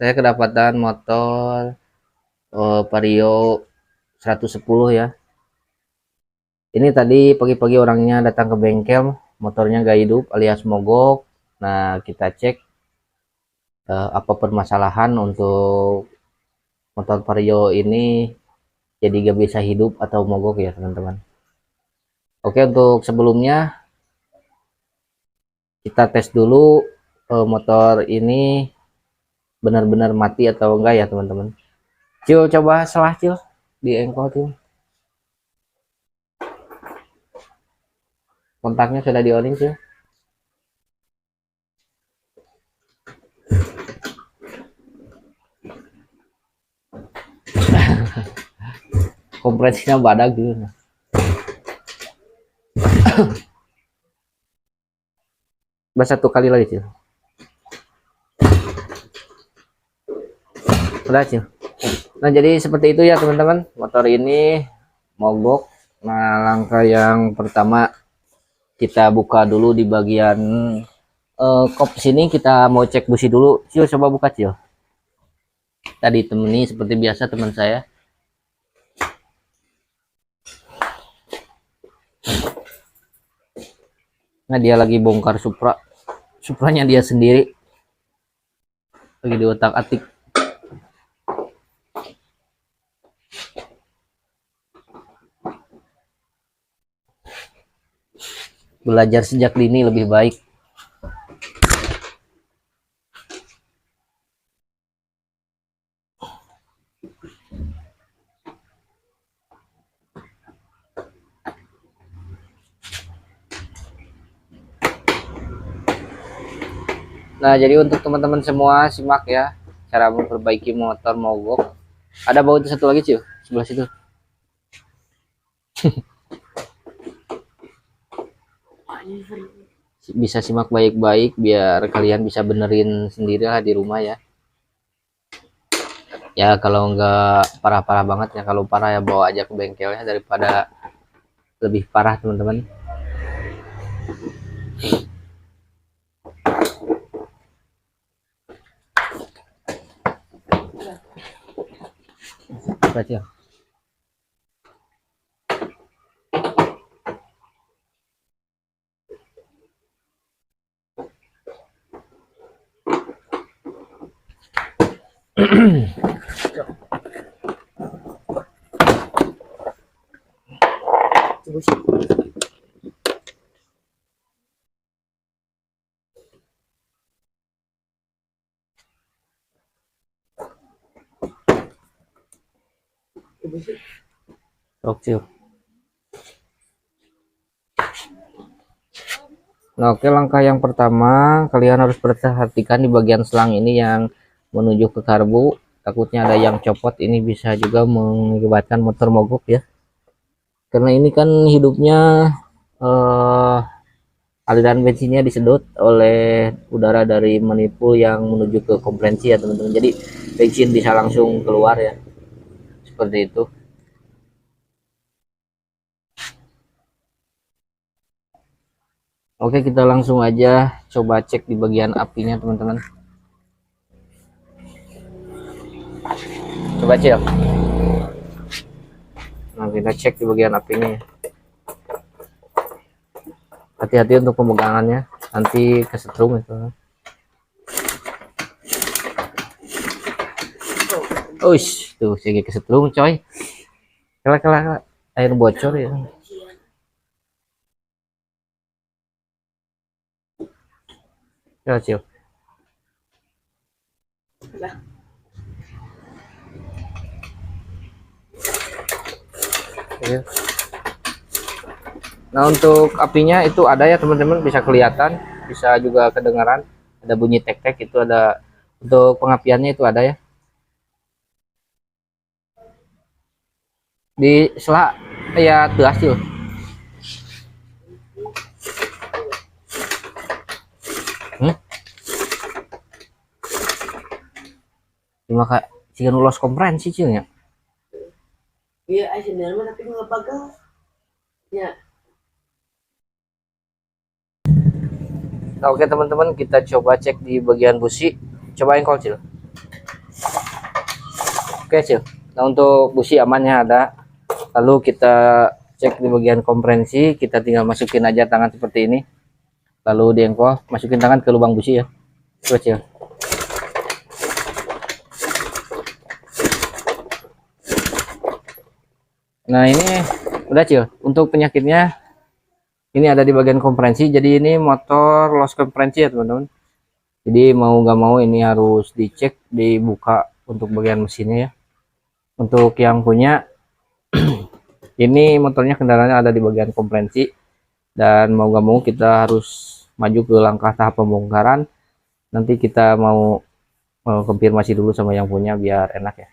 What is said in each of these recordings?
Saya kedapatan motor Vario 110 ya. Ini tadi pagi-pagi orangnya datang ke bengkel, motornya gak hidup alias mogok. Nah, kita cek apa permasalahan untuk motor Vario ini jadi gak bisa hidup atau mogok ya teman-teman. Oke, untuk sebelumnya kita tes dulu motor ini benar-benar mati atau enggak ya teman-teman. Cil, coba selah Cil di engkol Cil. Kontaknya sudah di on Cil. Kompresinya badak gitu. Satu kali lagi Cil. Udah Cil. Nah, jadi seperti itu ya teman-teman, motor ini mogok. Nah, langkah yang pertama kita buka dulu di bagian kop sini. Kita mau cek busi dulu. Cil, coba buka Cil. Tadi temani seperti biasa teman saya. Nah, dia lagi bongkar Supranya dia sendiri lagi diotak-atik. Belajar sejak dini lebih baik. Nah, jadi untuk teman-teman semua simak ya cara memperbaiki motor mogok. Ada baut satu lagi Cil, sebelah situ. Bisa simak baik-baik biar kalian bisa benerin sendiri lah di rumah ya. Ya kalau nggak parah-parah banget ya, kalau parah ya bawa aja ke bengkelnya daripada lebih parah teman-teman. Baca. Oke. Nah, oke, langkah yang pertama kalian harus perhatikan di bagian selang ini yang menuju ke karbu. Takutnya ada yang copot, ini bisa juga mengakibatkan motor mogok ya. Karena ini kan hidupnya aliran bensinnya disedot oleh udara dari manifold yang menuju ke komprensi ya teman-teman. Jadi bensin bisa langsung keluar ya. Seperti itu. Oke, kita langsung aja coba cek di bagian apinya teman-teman. Coba Cil. Nah, kita cek di bagian apinya ya. Hati-hati untuk pemegangannya, nanti kesetrum itu. Uish, tuh segi kesetrum coy. Kela air bocor ya. Coba Cil. Nah, untuk apinya itu ada ya teman-teman, bisa kelihatan, bisa juga kedengaran, ada bunyi tek-tek, itu ada untuk pengapiannya, itu ada ya di sela ya tuh hasil. Cuma kak jika nulos komprensi cilnya. Iya, sebenarnya tapi nggak bagal. Ya. Nah, oke teman-teman, kita coba cek di bagian busi. Coba engkol Cil. Oke Cil, nah untuk busi amannya ada, lalu kita cek di bagian kompresi, kita tinggal masukin aja tangan seperti ini, lalu di engkol masukin tangan ke lubang busi ya. Coba Cil. Nah ini udah Cil, untuk penyakitnya ini ada di bagian kompresi, jadi ini motor loss kompresi ya teman-teman. Jadi mau nggak mau ini harus dicek, dibuka untuk bagian mesinnya ya. Untuk yang punya ini motornya kendalanya ada di bagian kompresi, dan mau nggak mau kita harus maju ke langkah tahap pembongkaran. Nanti kita mau konfirmasi dulu sama yang punya biar enak ya.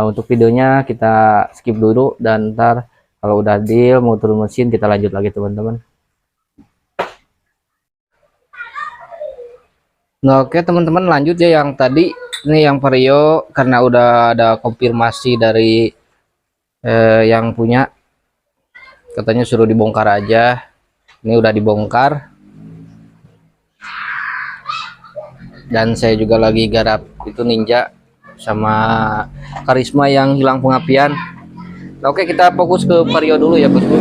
Untuk videonya kita skip dulu, dan ntar kalau udah deal mau turun mesin kita lanjut lagi teman-teman. Nah oke teman-teman, lanjut ya yang tadi. Ini yang Vario, karena udah ada konfirmasi dari yang punya, katanya suruh dibongkar aja. Ini udah dibongkar, dan saya juga lagi garap itu Ninja sama Karisma yang hilang pengapian. Nah, oke kita fokus ke Vario dulu ya bosku.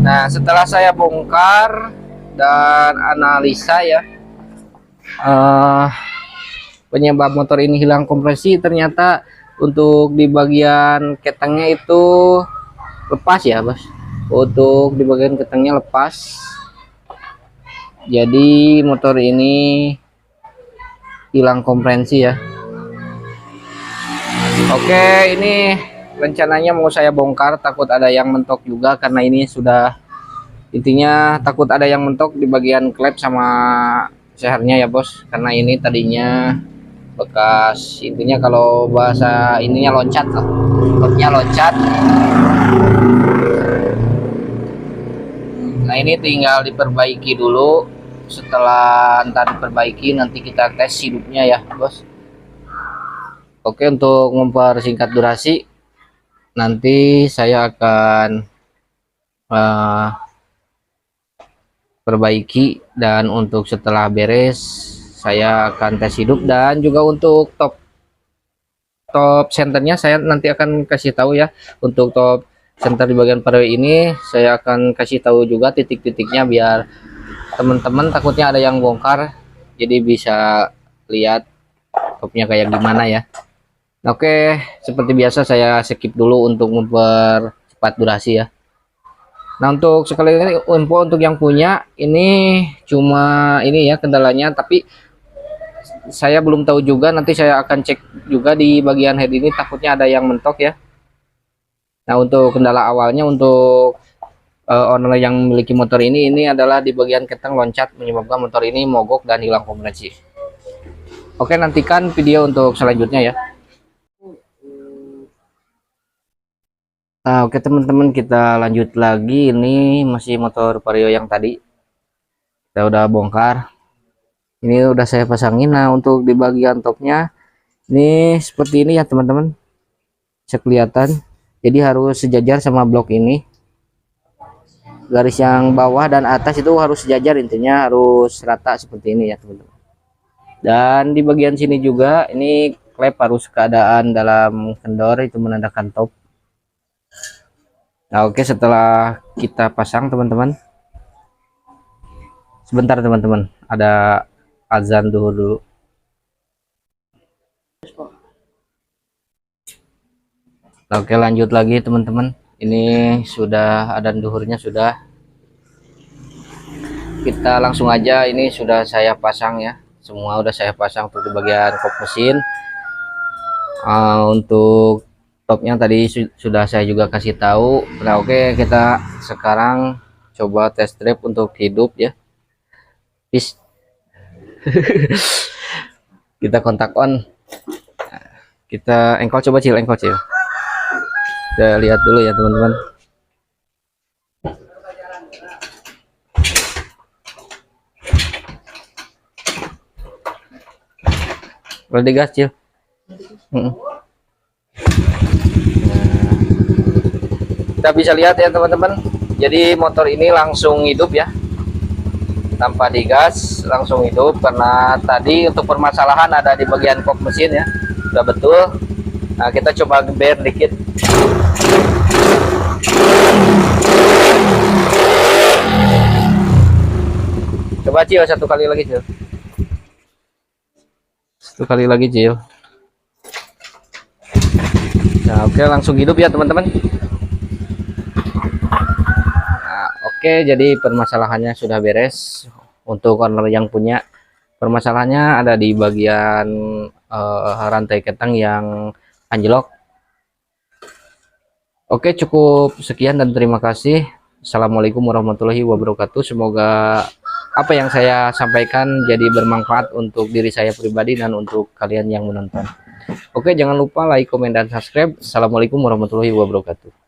Nah setelah saya bongkar dan analisa ya, penyebab motor ini hilang kompresi, ternyata untuk di bagian ketangnya itu lepas ya bos. Untuk di bagian ketangnya lepas, jadi motor ini hilang kompresi ya. Oke, ini rencananya mau saya bongkar, takut ada yang mentok juga, karena ini sudah, intinya takut ada yang mentok di bagian klep sama sehernya ya bos, karena ini tadinya bekas, intinya kalau bahasa ininya loncat loh, klipnya loncat. Nah ini tinggal diperbaiki dulu, setelah ntar diperbaiki nanti kita tes hidupnya ya bos. Oke, untuk mempersingkat durasi, nanti saya akan perbaiki, dan untuk setelah beres saya akan tes hidup, dan juga untuk top centernya saya nanti akan kasih tahu ya. Untuk top center di bagian Vario ini saya akan kasih tahu juga titik-titiknya, biar teman-teman takutnya ada yang bongkar, jadi bisa lihat topnya kayak gimana ya. Oke, seperti biasa saya skip dulu untuk mempercepat durasi ya. Nah untuk sekali ini info untuk yang punya, ini cuma ini ya kendalanya, tapi saya belum tahu juga, nanti saya akan cek juga di bagian head ini, takutnya ada yang mentok ya. Nah untuk kendala awalnya, untuk owner yang memiliki motor ini adalah di bagian ketang loncat, menyebabkan motor ini mogok dan hilang kompresi. Oke, nantikan video untuk selanjutnya ya. Nah oke teman-teman, kita lanjut lagi. Ini masih motor Vario yang tadi kita udah bongkar, ini udah saya pasangin. Nah untuk di bagian topnya ini seperti ini ya teman-teman, bisa kelihatan, jadi harus sejajar sama blok ini, garis yang bawah dan atas itu harus sejajar, intinya harus rata seperti ini ya teman-teman. Dan di bagian sini juga ini klep harus keadaan dalam kendor, itu menandakan top. Nah oke, setelah kita pasang teman-teman, sebentar teman-teman, ada azan dulu. Nah, oke lanjut lagi teman-teman, ini sudah ada duhurnya, sudah, kita langsung aja. Ini sudah saya pasang ya, semua udah saya pasang untuk di bagian kop mesin. Untuk topnya tadi sudah saya juga kasih tahu. Nah oke, kita sekarang coba test drive untuk hidup ya. Peace. Kita kontak on, kita engkol, coba Cil, engkol Cil, kita lihat dulu ya teman-teman. Boleh digas Cil. Kita bisa lihat ya teman-teman, jadi motor ini langsung hidup ya. tanpa digas langsung hidup, karena tadi untuk permasalahan ada di bagian kop mesin ya, udah betul. Nah kita coba geber dikit. Coba Cil, satu kali lagi Cil, satu kali lagi Cil. Nah oke, langsung hidup ya teman-teman. Nah, oke, jadi permasalahannya sudah beres. Untuk owner yang punya, permasalahannya ada di bagian rantai ketang yang anjlok. Oke, cukup sekian dan terima kasih. Assalamualaikum warahmatullahi wabarakatuh. Semoga apa yang saya sampaikan jadi bermanfaat untuk diri saya pribadi dan untuk kalian yang menonton. Oke, jangan lupa like, komen, dan subscribe. Assalamualaikum warahmatullahi wabarakatuh.